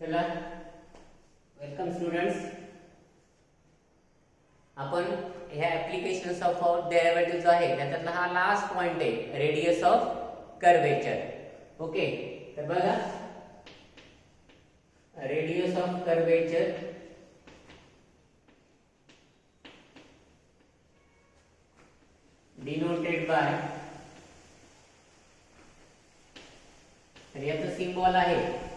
चला welcome students. आपण ह्या ऍप्लिकेशन्स ऑफ डेरिव्हेटिव्ह जो आहे त्याच्यातला हा लास्ट पॉइंट आहे, रेडियस ऑफ कर्वेचर. ओके, तर बघा radius of curvature denoted by, तर याचं सिम्बॉल आहे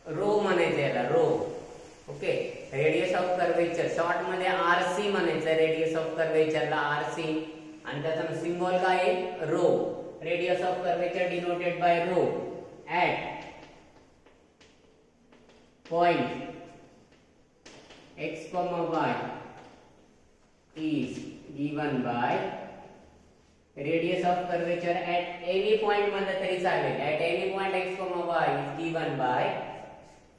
रो म्हणायचं, याला rho. Okay, radius of curvature short मध्ये आरसी म्हणायचं, रेडियस ऑफ कर्वेचरला आरसी, आणि त्याचा सिम्बॉल काय आहे, rho. Radius of curvature denoted by rho at point x, y is given by radius of curvature at any point मध्ये तरी चालेल, at any point x, y is given by,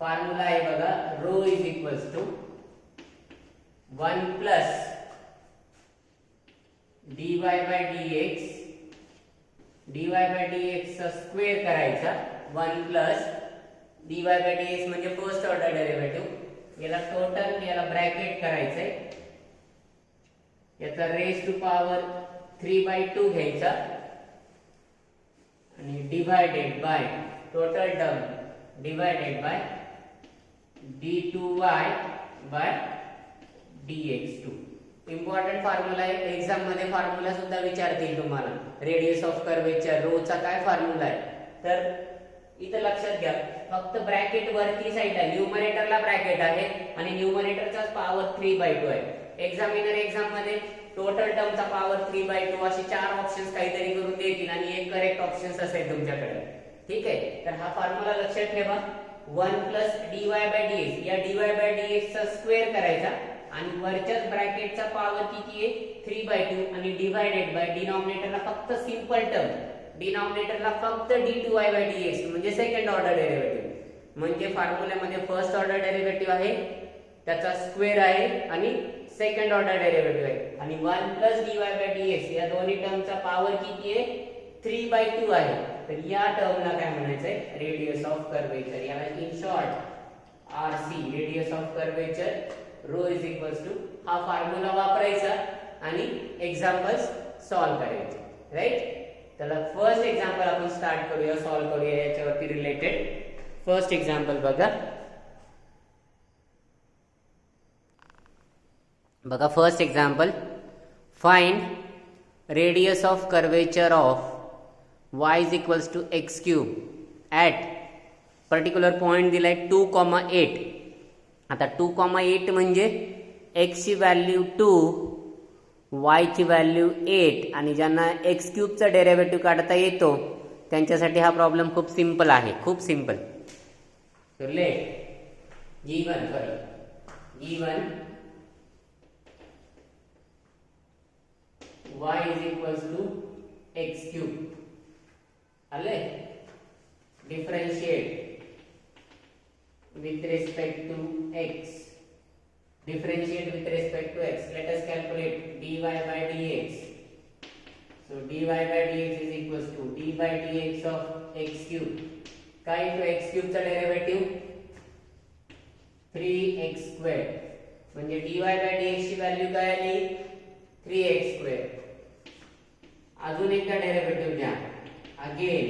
formula आहे बघा, rho is equals to 1 plus dy by dx, dy by dx चा square करायचा, 1 plus dy by dx म्हणजे first order derivative, याला total, याला ब्रॅकेट करायचंय, याचा रेज टू पॉवर 3/2 घ्यायचा आणि divided by total term divided by d2y by dx2. Important formula आहे, एग्जाम मध्ये फॉर्म्युला सुद्धा विचारतील तुम्हाला. रेडियस ऑफ कर्वेचर रो चा काय फॉर्म्युला आहे, तर इथं लक्षात घ्या, फक्त ब्रॅकेट वरती साइडला न्यूमरेटरला ब्रॅकेट आहे आणि न्यूमरेटरचा पॉवर 3/2 आहे. एक्झामिनर मध्ये टोटल टर्मचा पॉवर 3/2 असे 4 ऑप्शन्स काहीतरी करून देतील आणि एक करेक्ट ऑप्शन असेल तुमच्याकडे. ठीक आहे, तर हा फॉर्म्युला लक्षात ठेवा, 1 प्लस dy बाय dx, या dy बाय dx चा स्क्वेअर करायचा आणि वरच्याच ब्रॅकेटचा पॉवर किती आहे, 3/2, आणि डिवाइडेड बाय डिनॉमिनेटरला फक्त सिंपल टर्म, डिनॉमिनेटरला फक्त d2y बाय dx म्हणजे सेकंड ऑर्डर डेरिव्हेटिव्ह, म्हणजे फॉर्म्युल्यामध्ये फर्स्ट ऑर्डर डेरिव्हेटिव्ह आहे, त्याचा स्क्वेअर आहे आणि सेकंड ऑर्डर डेरिव्हेटिव्ह आहे, आणि 1 प्लस dy बाय dx या दोन्ही टर्मचा पॉवर किती आहे, 3/2 आहे. तर या टर्मला काय म्हणायचंय, रेडियस ऑफ कर्वेचर, याला in short RC, radius of curvature rho is equals to, हा फॉर्म्युला वापरायचा आणि एक्झाम्पल्स सॉल्व करायचे. राईट, त्याला फर्स्ट एक्झाम्पल आपण स्टार्ट करूया, सॉल्व करूया याच्यावरती रिलेटेड. फर्स्ट एक्झाम्पल बघा, first example, find radius of curvature of y is equals to x cube at particular point दिलाय 2,8. आता 2,8 म्हणजे x ची व्हॅल्यू 2, y ची व्हॅल्यू 8, आणि ज्यांना x क्यूबचा डेरिव्हेटिव्ह काढता येतो त्यांच्यासाठी हा प्रॉब्लेम खूप सिंपल आहे, खूप simple. So let given y is equals to x cube, आले, differentiate with respect to x, differentiate with respect to x. Let us calculate dy by dx. So dy by dx is equals to d by dx of x cube. काय तो x cube चा derivative 3x square, म्हणजे dy by dx ची व्हॅल्यू काय आली, 3x square. अजून एकदा डेरिव्हेटिव्ह घ्या, again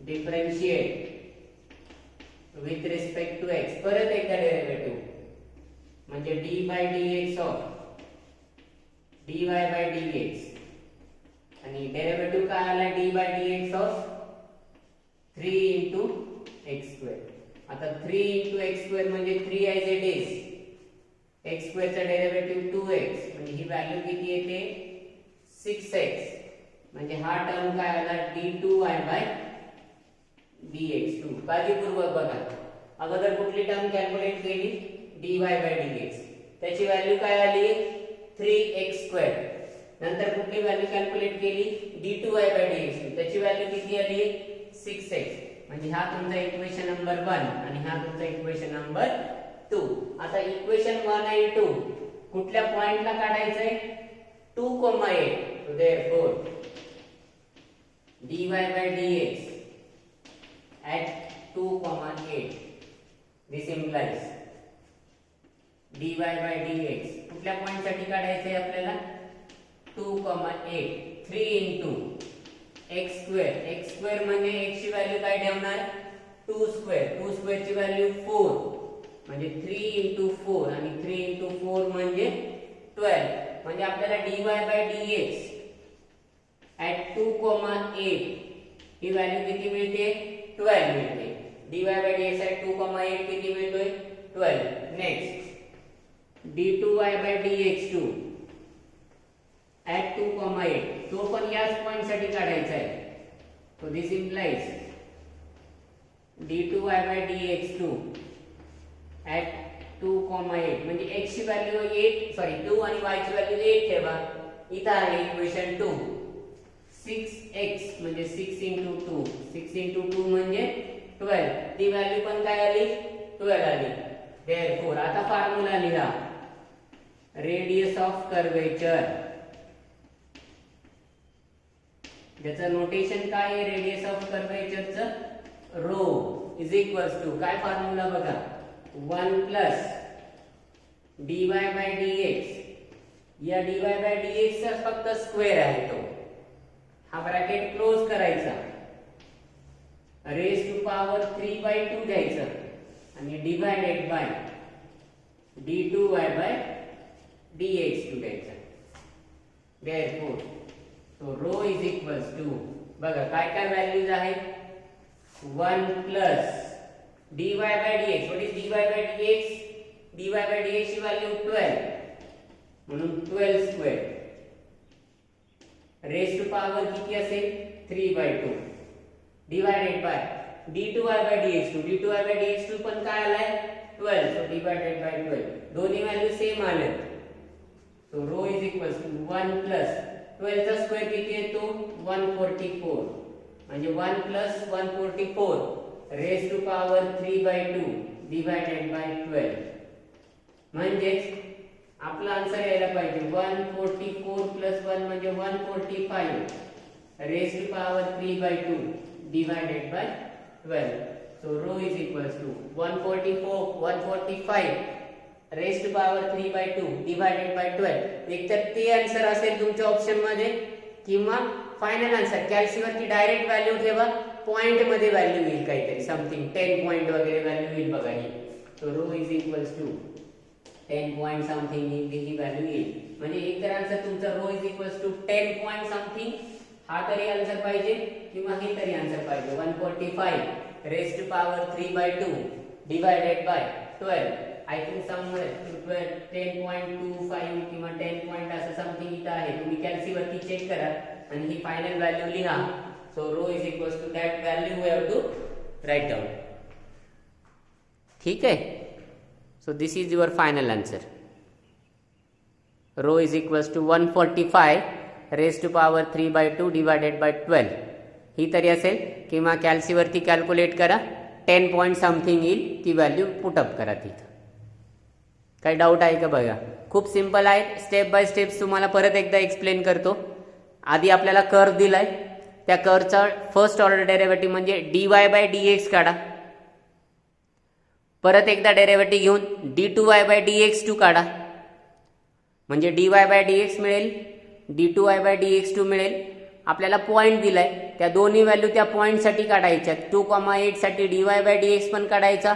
differentiate with respect to x, परत एकदा डेरिव्हेटिव्ह, म्हणजे d by dx of dy by dx, आणि डेरिव्हेटिव्ह काय आला, d by dx of 3 into x square. आता 3 into x square म्हणजे 3 as it is, x square चा डेरिव्हेटिव्ह 2x, म्हणजे ही व्हॅल्यू किती येते, 6x, म्हणजे हा टर्म काय आला, d2y by dx2. काळजीपूर्वक बघा, अगोदर कुठली टर्म कॅल्क्युलेट केली, dy by dx, त्याची व्हॅल्यू काय आली, 3x square. नंतर कुठली व्हॅल्यू कॅल्क्युलेट केली, d2y by dx, त्याची व्हॅल्यू किती आली, 6x, म्हणजे हा तुमचा इक्वेशन नंबर 1 आणि हा तुमचा इक्वेशन नंबर 2. आता इक्वेशन 1 आणि 2 कुठल्या पॉइंटला काढायचंय, 2,8. So therefore dy by dx at 2,8 this implies dy by dx कुठल्या पॉइंट साठी काढायचंय आपल्याला 2, 8 3 into x square म्हणजे x ची व्हॅल्यू काय ठेवणार 2 square ची व्हॅल्यू 4 म्हणजे 3 into 4 आणि 3 into 4 म्हणजे 12 म्हणजे आपल्याला dy by dx at 2, 8 he value किती मिळते 12 मिळते dy by dx at 2, 8 किती मिळतोय 12 next d2y by dx2 at 2, 8 तो पण याच पॉइंट साठी काढायचा आहे so this implies d2y by dx2 at 2, 8 म्हणजे x ची व्हॅल्यू 2 आणि y ची व्हॅल्यू 8 ठेवा इथं आहे इक्वेशन 2 6x म्हणजे 6 into 2 6 into 2 म्हणजे 12 ती व्हॅल्यू पण काय आली 12 आली therefore आता फॉर्म्युला लिहा रेडियस ऑफ कर्वेचर ज्याचं नोटेशन काय आहे रेडियस ऑफ कर्वेचरचं रो इज इक्वल्स टू काय फॉर्म्युला बघा 1 प्लस dy by dx या dy by dx चा फक्त स्क्वेअर आहे तो हा ब्रॅकेट क्लोज करायचा रेज टू पॉवर 3/2 घ्यायचं आणि divided by d2y by dx2 घ्यायचा therefore so rho is equals to बघा काय काय व्हॅल्यूज आहेत 1 plus dy by dx what is dy by dx dy by dx ची व्हॅल्यू 12 म्हणून 12 स्क्वेअर रेज टू पॉवर किती असेल 3/2 divided by d2y by dx2 d2y by dx2 पण काय आलाय 12 so divided by 12 दोन्ही व्हॅल्यू सेम आलेत so rho is equals to 1 plus 12 चा स्क्वेअर किती येतो 144 म्हणजे 1 plus 144 raise to power 3/2 divided by 12 म्हणजेच आपला आन्सर यायला पाहिजे 144 plus 1 म्हणजे 145 raise to power 3/2 divided by 12 so rho is equals to 145 raise to power 3/2 divided by 12 एकतर ते आन्सर असेल तुमच्या ऑप्शन मध्ये किंवा फायनल आन्सर कॅल्सीवरती डायरेक्ट व्हॅल्यू ठेवा पॉइंट मध्ये व्हॅल्यू येईल काहीतरी समथिंग 10 पॉइंट वगैरे व्हॅल्यू येईल बघा ही so rho is equals to 10 point something ही व्हॅल्यू येईल म्हणजे एकतर आन्सर तुमचा rho is equals to 10 point something हा तरी आन्सर पाहिजे किंवा हे तरी आन्सर पाहिजे 145 raise to power 3/2 divided by 12 I think somewhere 10.25 किंवा 10 पॉइंट असं समथिंग इथं आहे तुम्ही कॅल्सीवरती चेक करा आणि ही फायनल व्हॅल्यू लिहा so rho is equals to that value we have to write down ठीक है so this is your final answer rho is equals to 145 raise to power 3/2 divided by 12 ही तरी असेल किंवा कॅल्सीवरती कॅल्क्युलेट करा 10 पॉइंट समथिंग येईल ती व्हॅल्यू पुटअप करा तिथं काही डाऊट आहे का बघा खूप सिंपल आहे स्टेप बाय स्टेप्स तुम्हाला परत एकदा एक्सप्लेन करतो आधी आपल्याला कर्व दिलाय त्या कर्वचा फर्स्ट ऑर्डर डेरिव्हेटिव्ह म्हणजे dy by dx काढा परत एकदा डेरिव्हेटिव्ह घेऊन d2y by dx2 काढा म्हणजे dy by dx मिळेल d2y by dx2 मिळेल आपल्याला पॉइंट दिलाय त्या दोन्ही व्हॅल्यू त्या पॉइंट साठी काढायच्या 2,8 साठी dy by dx पण काढायचा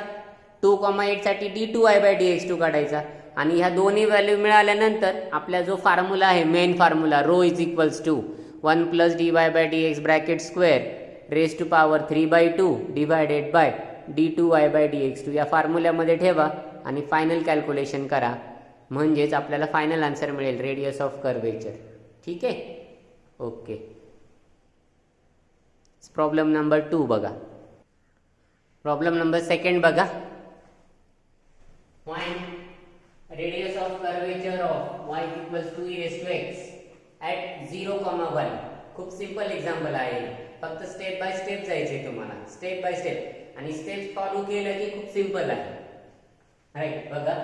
2,8 साठी d2y by dx2 काढायचा आणि ह्या दोन्ही व्हॅल्यू मिळाल्यानंतर आपला जो फॉर्म्युला आहे main formula rho is equals to 1 plus dy by dx bracket square raise to power 3/2 divided by d2y by dx2 या फॉर्म्युल्यामध्ये ठेवा आणि फायनल कॅल्क्युलेशन करा म्हणजेच आपल्याला फायनल आन्सर मिळेल रेडियस ऑफ कर्वेचर ठीक आहे ओके प्रॉब्लेम नंबर 2 बघा प्रॉब्लेम नंबर 2 बघा find radius of curvature of y equals to e raised to x at 0, 1 खूप सिंपल एक्झाम्पल आहे फक्त स्टेप बाय स्टेप जायचे तुम्हाला स्टेप बाय स्टेप आणि स्टेप्स फॉलो केलं की खूप सिंपल आहे राइट बघा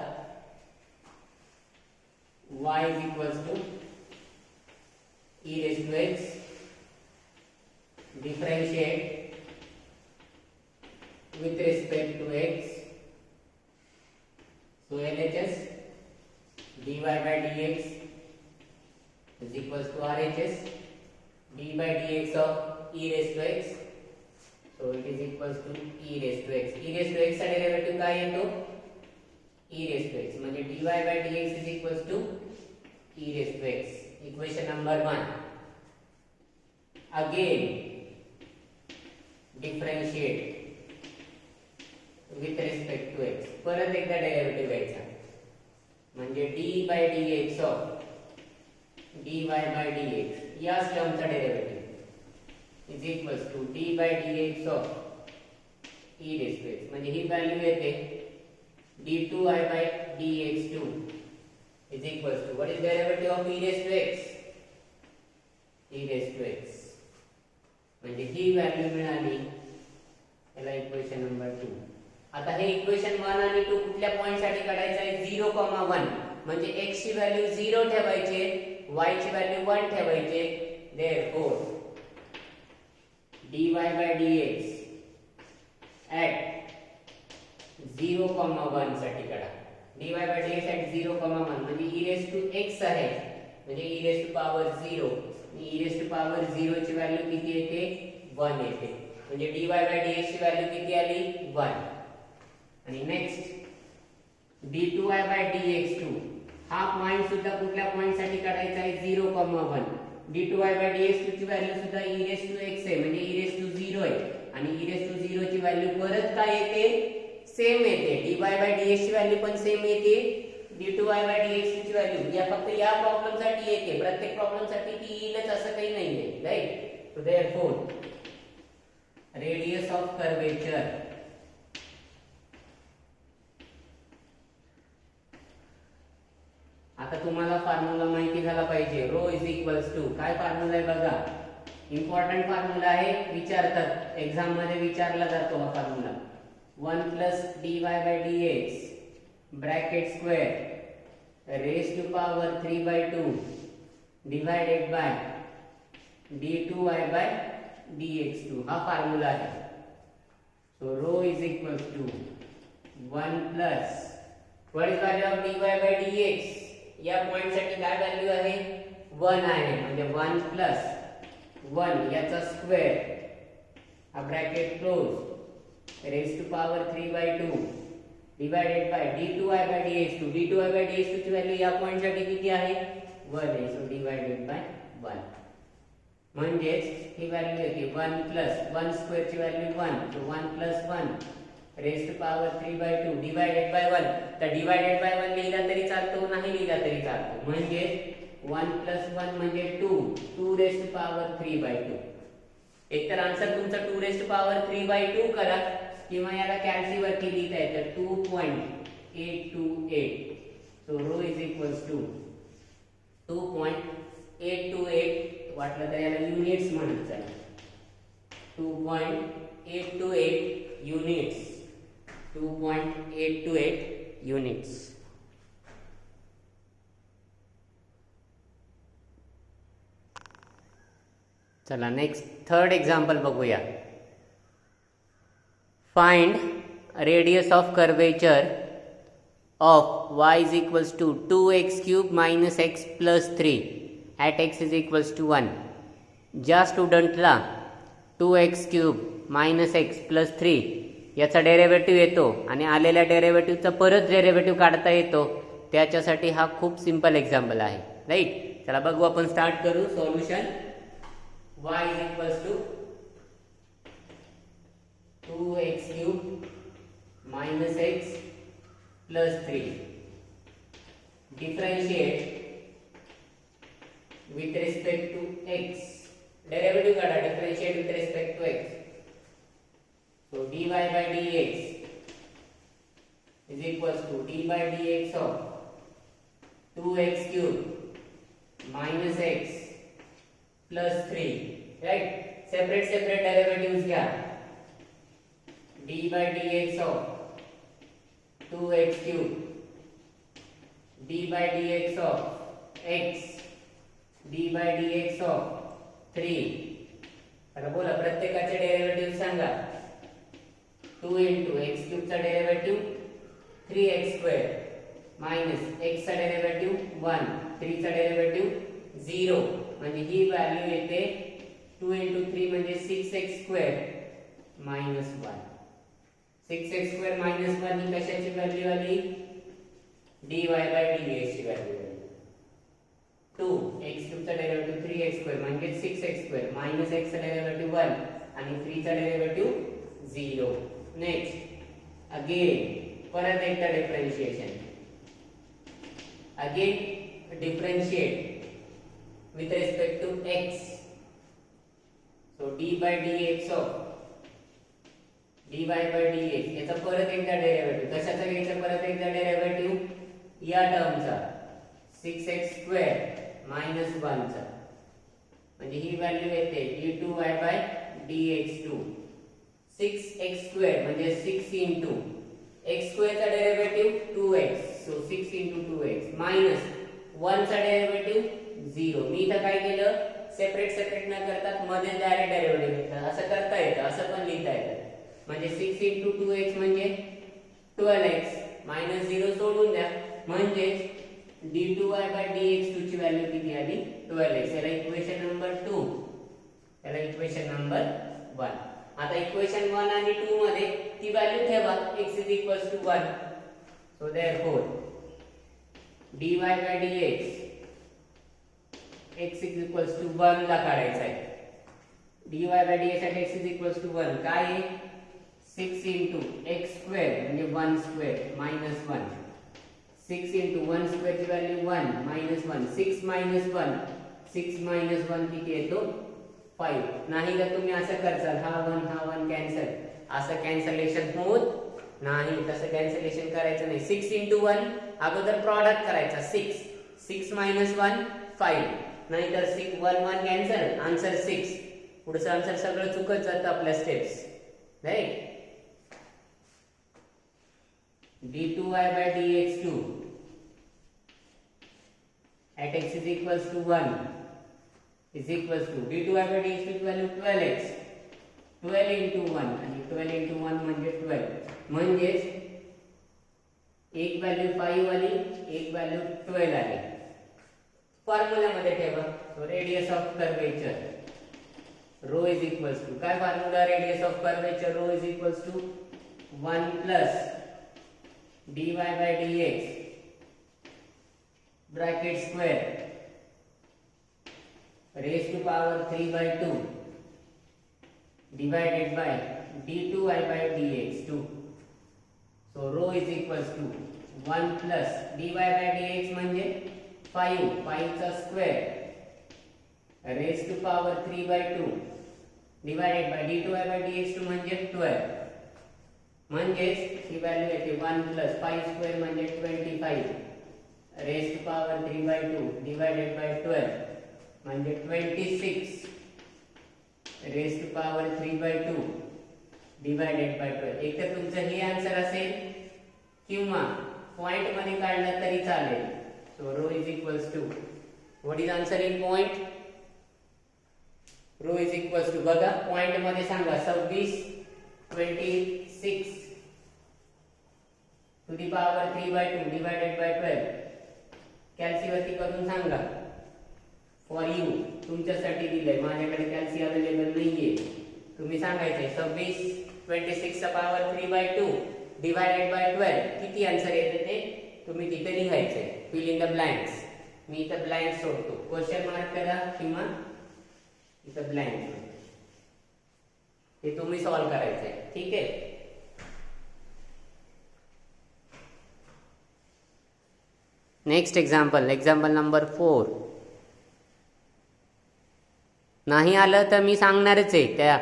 y is equals to e raised to x differentiate with respect to x So LHS dy by dx is equals to RHS d by dx of e raised to x. So it is equals to e raised to x. E raised to x चा derivative काय येतो? e raised to x म्हणजे dy by dx is equals to e raised to x. Equation number 1. Again differentiate with respect to x. परत एकदा derivative घ्यायचा म्हणजे d by dx of dy by dx या टर्मचा derivative is equals to d by dx of e raised to x म्हणजे ही value येते d2i by dx2 is equals to what is derivative of e raised to x? e raised to x म्हणजे ही value मिळाली याला equation number 2. आता हे equation 1 आणि 2 कुठल्या point साठी काढायचं आहे? 0,1 म्हणजे x ची व्हॅल्यू 0 ठेवायची, y ची व्हॅल्यू 1 ठेवायची. therefore dy by dx at 0,1 साठी काढा. dy by dx at 0,1 म्हणजे e raised to x आहे म्हणजे e raised to power 0 आणि e raised to power 0 ची व्हॅल्यू किती येते? 1 येते म्हणजे dy by dx ची व्हॅल्यू किती आली? 1. आणि नेक्स्ट d2i by dx2 हा पॉइंट सुद्धा कुठल्या पॉइंट साठी काढायचा आहे? 0,1. d2i by dx2 ची व्हॅल्यू सुद्धा e raised to x आहे म्हणजे e raised to 0 आहे आणि e raised to 0 ची व्हॅल्यू परत काय येते? सेम येते. dy by dx ची व्हॅल्यू पण सेम येते. d2i by dx ची व्हॅल्यू या फक्त या प्रॉब्लेम साठी येते, प्रत्येक प्रॉब्लेम साठी ती येईलच असं काही नाहीये, right? So therefore radius of curvature आता तुम्हाला फॉर्म्युला माहिती झाला पाहिजे. रो इज इक्वल्स टू काय फॉर्म्युला आहे बघा, इम्पॉर्टंट फॉर्म्युला आहे, विचारतात एग्जाम मध्ये विचारला जातो हा formula. 1 plus dy by dx bracket square raise to power 3/2 divided by d2i by dx2 हा फॉर्म्युला आहे. So rho is equals to 1 plus what is value of dy by dx या point साठी काय value आहे? 1 आहे म्हणजे 1 plus 1 याचा square हा bracket close raise to power 3/2 divided by d2i by dx2. d2i by dx2 ची व्हॅल्यू या पॉइंट साठी किती आहे? 1 आहे. सो डिवाइडेड बाय 1 म्हणजे ही व्हॅल्यू येते 1 प्लस 1 स्क्वेअर ची value 1 so 1 plus 1 raise to power 3/2 divided by 1. तर डिवाइडेड बाय 1 लिहिला तरी चालतो, नाही लिहिला तरी चालतो म्हणजे 1 प्लस 1 म्हणजे 2 रेज टू पॉवर 3/2. एकतर आन्सर तुमचा 2 रेज टू पॉवर 3/2 करा किंवा याला कॅल्सी वरती लिहिता येतं 2.828. So rho is equals to 2.828 वाटलं तर याला युनिट्स म्हणत जाईल. 2.828 युनिट्स 2.828 युनिट्स. चला नेक्स्ट थर्ड एक्झाम्पल बघूया. Find radius of curvature of y is equals to 2x cube minus x plus 3 at x is equals to 1. ज्या स्टुडंटला 2x cube minus x plus 3 याचा derivative येतो आणि आलेल्या डेरिव्हेटिव्हचा परत डेरिव्हेटिव्ह काढता येतो त्याच्यासाठी हा खूप सिंपल एक्झाम्पल आहे, राईट? चला बघू, आपण स्टार्ट करू. Solution y is equals to 2x cube minus x plus 3. Differentiate with respect to x. Derivative काढा, differentiate with respect to x. So dy by dx is equals to d by dx of 2x cube minus x plus 3. Right? Separate derivatives घ्या. d by dx of 2x cube d by dx of x d by dx of 3. आता बोला प्रत्येकाचे derivative सांगा. 2 into x cube चा derivative 3x square minus x चा derivative 1, 3 चा derivative 0, म्हणजे ही value येते 2 × 3 म्हणजे 6x² मायनस 1. 6x² मायनस 1 ही कशाची व्हॅल्यू आली? dy/dx ची व्हॅल्यू आली. 2 x³ चा डेरिव्हेटिव्ह 3x² म्हणजे 6x² मायनस x चा डेरिव्हेटिव्ह 1 आणि 3 चा डेरिव्हेटिव्ह 0. नेक्स्ट अगेन परत एकदा differentiation. Again differentiate with respect to x. So d/dx of dy/dx याचा परत एकदा डेरिव्हेटिव्ह. कशाचा घ्यायचा परत एकदा डेरिव्हेटिव्ह? या टर्मचा 6x² मायनस 1 चा, म्हणजे ही व्हॅल्यू येते d2y/dx2. 6x² म्हणजे 6 into x² चा derivative 2x, so 6 into 2x minus 1 चा डेरिव्हेटिव्ह 0. मी इथं काय केलं? सेपरेट न करता मध्ये डायरेक्ट डेरिव्हेटिव्ह घेतला. असं करता येतं, असं पण लिहिता येतं. म्हणजे 6 into 2x म्हणजे 12x मायनस 0 सोडून द्या, म्हणजे d2y/dx2 ची व्हॅल्यू किती आली? 12x. याला इक्वेशन नंबर 2, याला इक्वेशन नंबर 1. आता इक्वेशन 1 आणि 2 मध्ये ती व्हॅल्यू ठेवा, x = 1. So therefore dy/dx x = 1 ला काढायचा आहे. dy/dx at x = 1 काय आहे? 6 into x² म्हणजे 1² मायनस 1. 6 into 1² ची व्हॅल्यू 1 मायनस 1. 6 minus 1, 6 minus 1 किती येतो? 5. नाही तर तुम्ही असं करसाल, हा 1 कॅन्सल, असं कॅन्सलेशन होत नाही. तसं कॅन्सलेशन करायचं नाही. 6 into 1 अगोदर प्रॉडक्ट करायचा. 6 minus 1 5, नाहीतर 1 कॅन्सल, आन्सर 6. पुढचं आन्सर सगळं चुकत जातं आपल्या steps, right? d2y/dx2 at x = 1 is equals to d2y/dx2 ची व्हॅल्यू 12x. 12 into 1 आणि 12 into 1 म्हणजे 12, म्हणजे एक व्हॅल्यू 5 आली, एक व्हॅल्यू 12 आली. फॉर्म्युल्यामध्ये ठेवा. So radius of curvature rho is equals to, काय formula? Radius of curvature rho is equals to 1 plus dy/dx bracket square raise to power 3/2 divided by d2y/dx2. So rho is equals to 1 plus dy/dx म्हणजे 5 चा square raise to power 3/2 divided by d2y/dx2 म्हणजे 12, म्हणजे ही value येते 1 plus 5² म्हणजे 25 raise to power 3/2 divided by 12 म्हणजे 26 raise to power 3/2 divided by 12. एक तर तुमचं हे आन्सर असेल किंवा पॉइंट मध्ये काढलं तरी चालेल. So rho is equals to, what is answer in point? Rho is equals to, बघा पॉइंट मध्ये सांगा 26 26 to the power 3/2 divided by 12. कॅल्सी करून सांगा. फॉर यू, तुमच्यासाठी दिलंय, माझ्याकडे कॅल्सी अवेलेबल नाहीये. तुम्ही सांगायचंय 26 26 चा पॉवर 3/2 डिवाइडेड बाय 12 किती आन्सर येते ते तुम्ही तिथे लिहायचंय. Fill in the blanks. मी इथं ब्लँक सोडतो, क्वेश्चन मार्क करा किंवा इथं ब्लँक, हे तुम्ही सॉल्व करायचंय. ठीक आहे. Next example number 4. नाही आलं तर मी सांगणारच आहे त्या,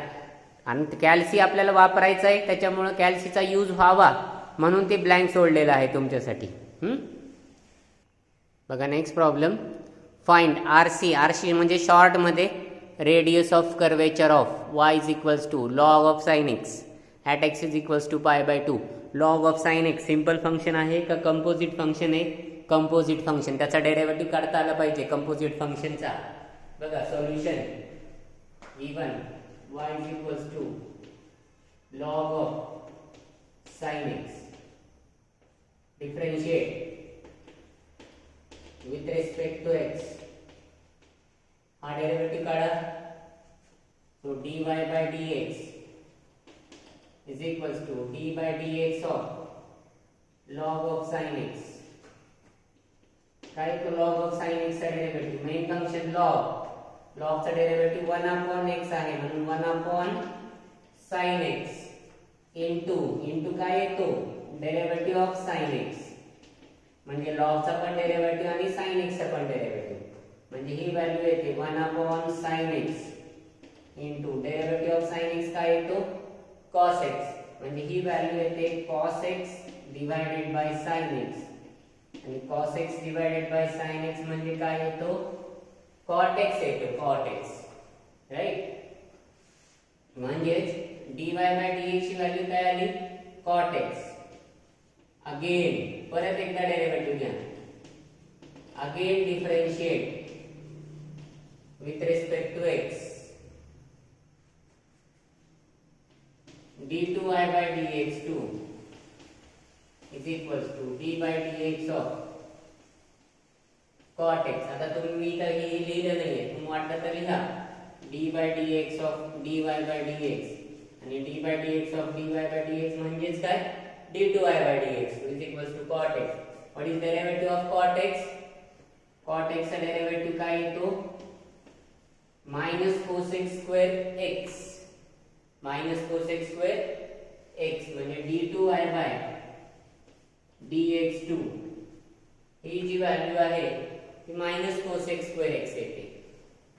आणि कॅल्सी आपल्याला वापरायचं आहे, त्याच्यामुळे कॅल्सीचा यूज व्हावा म्हणून ते ब्लँक सोडलेलं आहे तुमच्यासाठी. बघा नेक्स्ट प्रॉब्लेम. फाइंड आरसी म्हणजे शॉर्ट मध्ये radius of curvature of y is equals to log of sine x at x is equals to π/2. Log of sine x simple function आहे का कंपोजिट फंक्शन आहे? Composite function. त्याचा derivative काढता आला पाहिजे composite फंक्शनचा. बघा solution e1 y is equals to log of sine x differentiate by dx is equals to d by dx of log of sin x. काय तो log of sin x चा derivative main function log चा derivative 1 upon x आहे म्हणून 1 upon sin x into काय येतो derivative of sin x म्हणजे log चा पण डेरिव्हेटिव्ह आणि sin x चा पण डेरिव्हेटिव्ह म्हणजे ही व्हॅल्यू येते 1 upon sin x into derivative of sin x काय येतो cos x म्हणजे ही व्हॅल्यू येते cos x divided by sin x आणि cos x divided by sin x म्हणजे काय येतो cot x येतो cot x राइट म्हणजेच dy by dx ची व्हॅल्यू काय आली cot x अगेन परत एकदा डेरिव्हेटिव्ह घ्या again differentiate with respect to x d2y by dx2 is equals to d by dx of cot x. आता तुम्ही काही लिहिलं नाहीये तुम्ही वाटलं तर लिहा d by dx of dy by dx आणि d by dx of dy by dx म्हणजेच काय d2y by dx is equals to cot x. What is derivative of cot x? cot x चा डेरिव्हेटिव्ह काय येतो minus cos x square x minus cos x square x म्हणजे d2y by dx2 he G value आहे ती minus cos x square x येते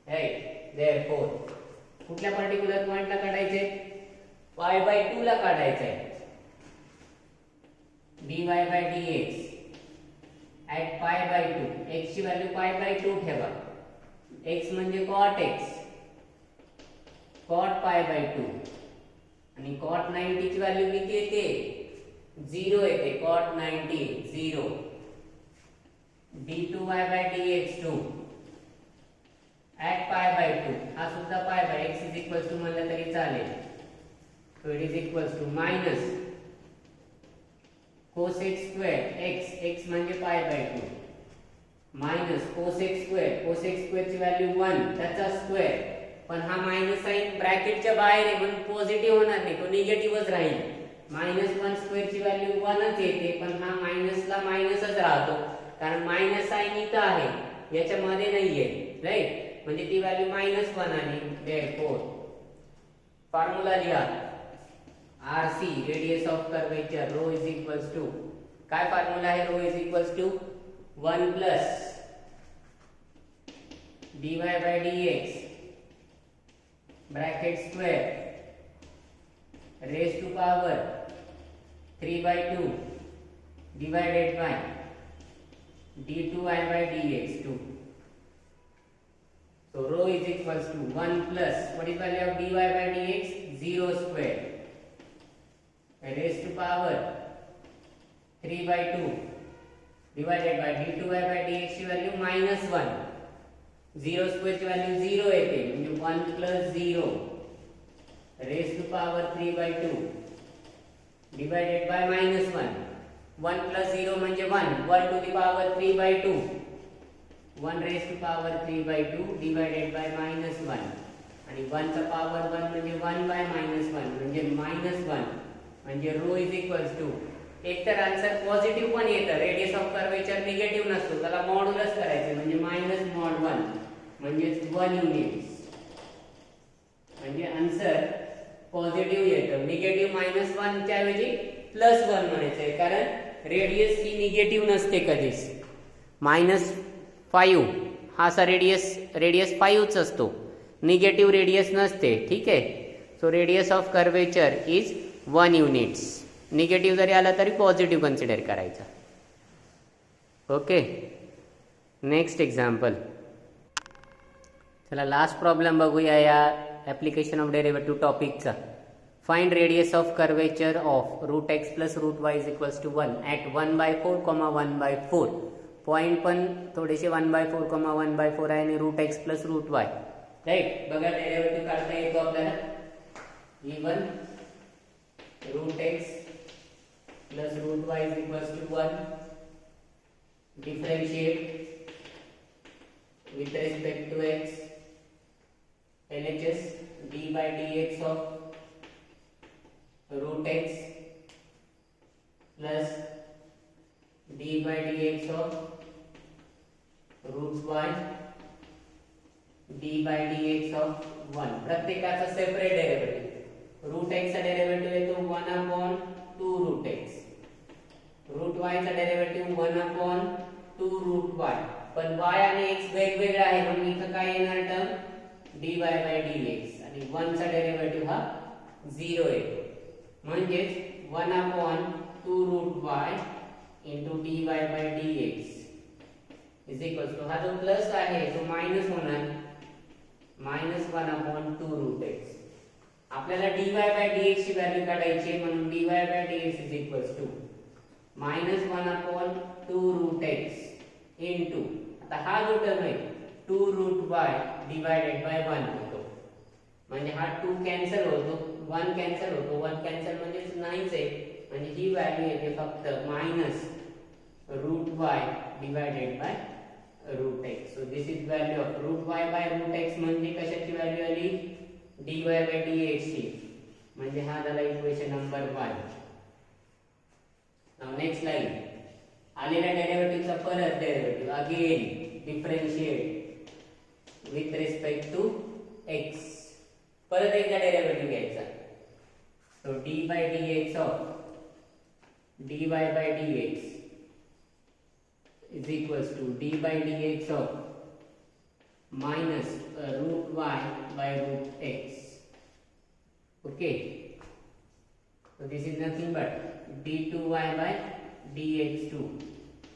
right therefore कुठल्या particular पॉइंटला काढायचे y by 2 ला काढायचे आहे dy by dx at pi by 2 x ची व्हॅल्यू pi by 2 ठेवा x म्हणजे cot x cot pi by 2 आणि cot 90 ची व्हॅल्यू किती येते 0 येते cot 90 0 d2y by dx2 at pi by 2 हा सुद्धा pi by x is equals to म्हणलं तरी चालेल so it is equals to minus cos x square x म्हणजे pi by 2 minus cos x square ची व्हॅल्यू 1 त्याचा स्क्वेअर पण हा मायनस साइन ब्रॅकेटच्या बाहेर आहे म्हणून पॉझिटिव्ह होणार नाही तो निगेटिव्हच राहील -1 स्क्वेअर ची व्हॅल्यू 1च येते पण हा मायनसला मायनसच राहतो कारण मायनस साइन इथं आहे याच्यामध्ये नाहीये राइट म्हणजे ती व्हॅल्यू -1 आली देयरफॉर फॉर्म्युला लिहा RC radius of curvature rho is equals to काय फॉर्म्युला आहे rho is equals to 1 plus dy by dx bracket square raise to power 3/2 divided by d2y by dx2 so rho is equals to 1 plus what is value of dy by dx 0 square raised to power 3/2 divided by d2y by dx ची value -1 0 square ची value 0 येते म्हणजे 1 plus 0 raised to power 3/2 divided by -1 1 plus 0 म्हणजे 1 to the power 3/2 1 raised to power 3/2 divided by -1 आणि 1 चा power 1 म्हणजे 1 by -1 म्हणजे -1 म्हणजे रो इज इक्वल्स टू एक तर आन्सर पॉझिटिव्ह पण येतं रेडियस ऑफ कर्वेचर निगेटिव्ह नसतो त्याला मॉड्युलस करायचे म्हणजे -mod1 म्हणजे 1 युनिट्स म्हणजे आन्सर पॉझिटिव्ह येतं निगेटिव्ह -1 च्या ऐवजी +1 म्हणायचंय कारण रेडियस ही निगेटिव्ह नसते कधीच -5 हा असा रेडियस 5च असतो निगेटिव्ह रेडियस नसते ठीक आहे so radius of curvature is 1 units negative जरी आला तरी पॉझिटिव्ह कन्सिडर करायचा ओके नेक्स्ट एक्झाम्पल चला लास्ट प्रॉब्लेम बघूया या ऍप्लिकेशन ऑफ डेरिव्हेटिव्ह टॉपिकचा find radius of curvature of √x + √y = 1 at 1/4, 1/4 point पण थोडेसे 1/4, 1/4 आहे आणि √x + √y राइट बघा डेरिव्हेटिव्ह काढता येतो आपल्याला even √x + √y = 1 differentiate with respect to x LHS D by D X of root X plus D by D X of root Y D by D X of 1. प्रत्येकाचा separate derivative. Root X चा derivative येतो 1/2 root X. Root Y चा derivative 1/2 root Y. पण y आणि x वेगवेगळे आहे म्हणून इथं काय येणार टर्म dy by dx आणि 1 चा डेरिव्हेटिव्ह हा 0 येतो. म्हणजे 1/2 route y into dy by dx is equals to हा जो प्लस आहे तो मायनस होणार -1/2 रूट x. आपल्याला dy by dx ची व्हॅल्यू काढायची आहे म्हणून dy by dx is equals to -1/2 root x into आता हा जो टर्म आहे 2 रूट y डिवाइडेड बाय 1 होतो. म्हणजे हा 2 कॅन्सल होतो, 1 कॅन्सल होतो, 1 कॅन्सल म्हणजे नाहीच आहे. म्हणजे ही व्हॅल्यू येते फक्त -root y divided by root x. So this is value of root y by root x. म्हणजे कशाची व्हॅल्यू आली dy बाय dx ची. म्हणजे हा झाला equation number 1. Now next line आलेल्या डेरिव्हेटिव्हचा परत derivative again differentiate with respect to x. परत एकदा डेरिव्हेटिव्ह घ्यायचा. So dy by dx of dy by dx is equals to d by dx of minus root y by root x. Okay, so this is nothing but d2y by dx2.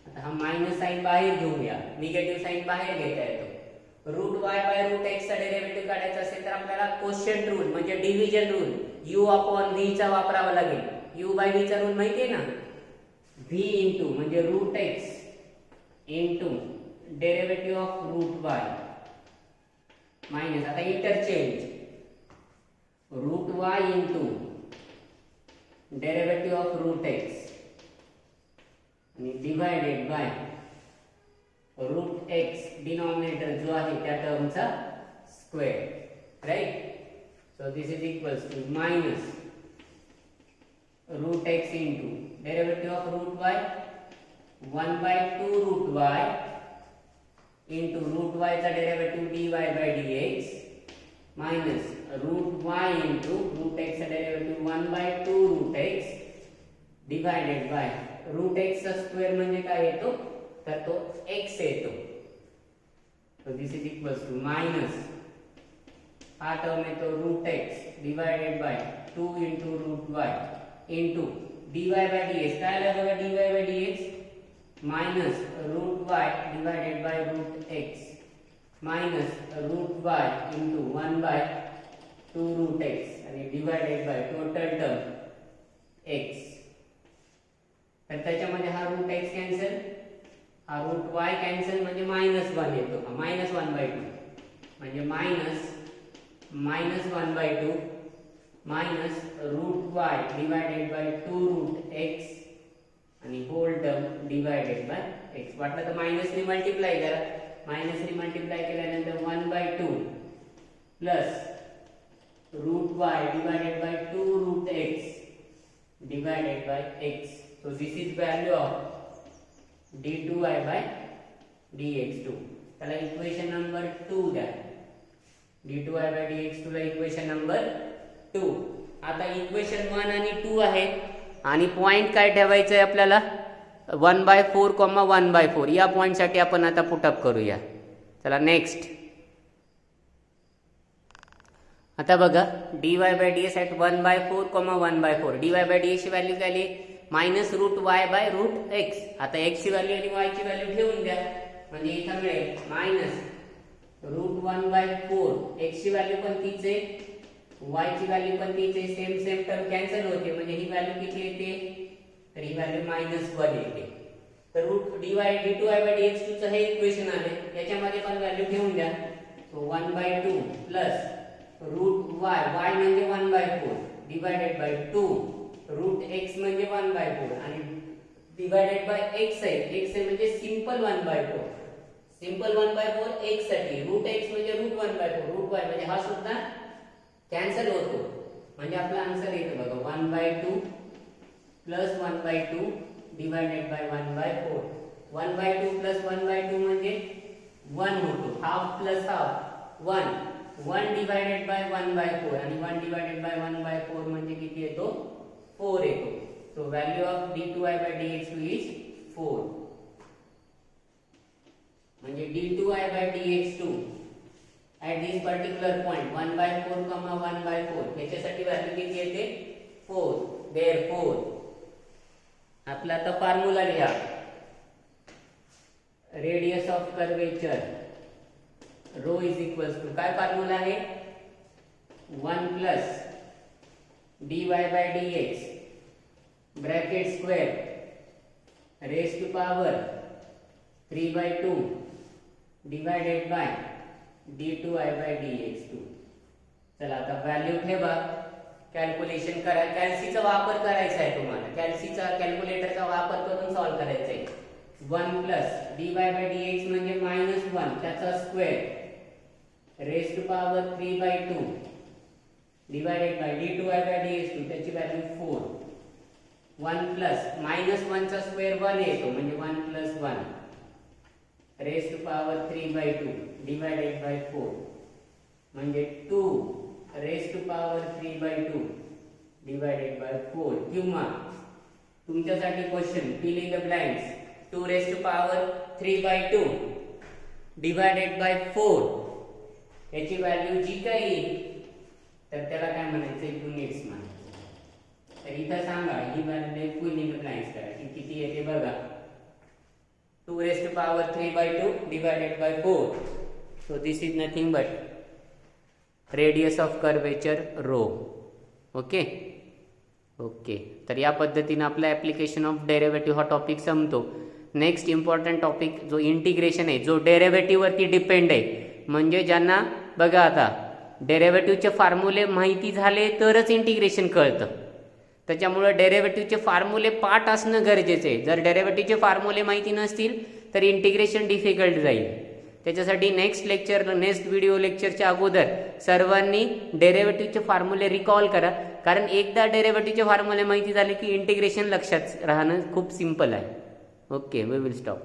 आता हा minus sign बाहेर घेऊया, negative sign बाहेर घेता येतो. Root y by root x चा derivative काढायचा असेल तर आपल्याला क्वोशिएंट रूल म्हणजे division rule u upon v चा वापरावा लागेल. u बाय v चा रूल माहिती आहे ना, v इनटू म्हणजे root x into derivative of root y minus आता interchange root y into derivative of root x आणि divided by root x denominator जो आहे त्या टर्मचा square. Right. So this is equals to minus root x into derivative of root y 1/2 root y into root y चा derivative dy by dx minus root y into root x चा derivative 1/2 root x divided by root x चा square म्हणजे काय येतो तर तो x येतो. so this is equals to minus हा टर्म येतो root x divided by 2 into root y into dy by dx. काय आलं बघा dy by dx minus root y divided by root x minus root y into 1/2 root x आणि divided by total term x. तर त्याच्यामध्ये हा root x cancel, हा root y cancel म्हणजे -1 येतो. हा -1/2 म्हणजे -1/2 minus root y divided by 2 root x आणि whole term divided by x. वाटलं तर मायनस ने मल्टिप्लाय करा. मायनस ने मल्टिप्लाय केल्यानंतर 1/2 plus root y divided by 2 root x divided by x. So this is value of d2y by dx2. त्याला equation number 2 द्या. d2y by dx2 ला equation number 2. आता इक्वेशन 1 आणि 2 आहे आणि पॉइंट काय ठेवायचं आहे आपल्याला 1/4, 1/4 या पॉइंट साठी आपण आता पुटअप करूया. चला नेक्स्ट. आता बघा dy by dx at 1/4, 1/4 dy by dx ची व्हॅल्यू काय आली -√y by √x. आता x ची व्हॅल्यू आणि y ची व्हॅल्यू ठेवून द्या म्हणजे इथं मिळेल -√1/4. x ची व्हॅल्यू पण तीच आहे, y ची व्हॅल्यू पण तीच आहे. सेम टर्म कॅन्सल होते म्हणजे ही व्हॅल्यू किती येते तर ही व्हॅल्यू -1 येते. तर d2y by dx2 चं हे इक्वेशन आले. याच्यामध्ये पण व्हॅल्यू ठेवून द्या. सो 1/2 प्लस √y y म्हणजे 1/4 डिवाइडेड बाय 2 √x म्हणजे 1/4 आणि डिवाइडेड बाय x आहे. x आहे म्हणजे सिंपल 1/4. सिंपल 1/4 x साठी √x म्हणजे √1/4 √y म्हणजे हा सुद्धा कॅन्सल होतो, म्हणजे आपला आन्सर येतो बघा 1/2 प्लस 1/2 डिवायडेड बाय 1/4. 1/2 प्लस 1/2 म्हणजे 1 होतो, half plus half 1 divided by 1/4 आणि 1 डिवायडेड बाय 1/4 म्हणजे किती येतो 4 येतो. So value of d2i/dx2 is 4. म्हणजे d2i/dx2 at this particular point 1/4, 1/4 याच्यासाठी व्हॅल्यू किती येते 4. therefore आपला आता फॉर्म्युला लिहा. Radius of curvature rho is equals to काय फॉर्म्युला आहे 1 plus dy/dx bracket square raise to power 3/2 divided by d2i/dx2. चला आता व्हॅल्यू ठेवा, कॅल्क्युलेशन करा. कॅल्सीचा वापर करायचा आहे तुम्हाला, कॅल्सीचा कॅल्क्युलेटरचा वापर करून सॉल्व्ह करायचा आहे. 1 प्लस dy/dx म्हणजे -1 त्याचा square raise to power 3/2 divided by d2i/dx2 त्याची व्हॅल्यू 4. 1 प्लस -1 चा स्क्वेअर 1 येतो म्हणजे 1 plus 1 raise to power 3/2 divided by 4 म्हणजे 2 raise to power 3/2 divided by 4. किंवा तुमच्यासाठी question fill in the blanks 2 raise to power 3/2 divided by 4 याची value जी काही येईल तर त्याला काय म्हणायचं युनिट्स म्हणायचं. तर इथं सांगा ही value fill in the blanks करा की किती येते बघा 2 raised to power 3/2 divided by 4. So this is nothing but radius of curvature rho. Okay. तर या पद्धतीने आपला ऍप्लिकेशन ऑफ डेरिव्हेटिव्ह हा टॉपिक संपतो. नेक्स्ट इम्पॉर्टंट टॉपिक जो इंटिग्रेशन आहे, जो डेरिव्हेटिव्ह वरती डिपेंड आहे. म्हणजे ज्यांना बघा आता डेरिव्हेटिव्हचे फॉर्म्युले माहिती झाले तरच इंटिग्रेशन कळतं. त्याच्यामुळे डेरिव्हेटिव्हचे फॉर्म्युले पाठ असणं गरजेचं आहे. जर डेरिव्हेटिव्हचे फॉर्म्युले माहिती नसतील तर इंटिग्रेशन डिफिकल्ट जाईल. त्याच्यासाठी नेक्स्ट व्हिडिओ लेक्चरच्या अगोदर सर्वांनी डेरिव्हेटिव्हचे फॉर्म्युले रिकॉल करा, कारण एकदा डेरिव्हेटिव्हचे फॉर्म्युले माहिती झाले की इंटिग्रेशन लक्षात राहणं खूप सिंपल आहे. Okay, we will stop.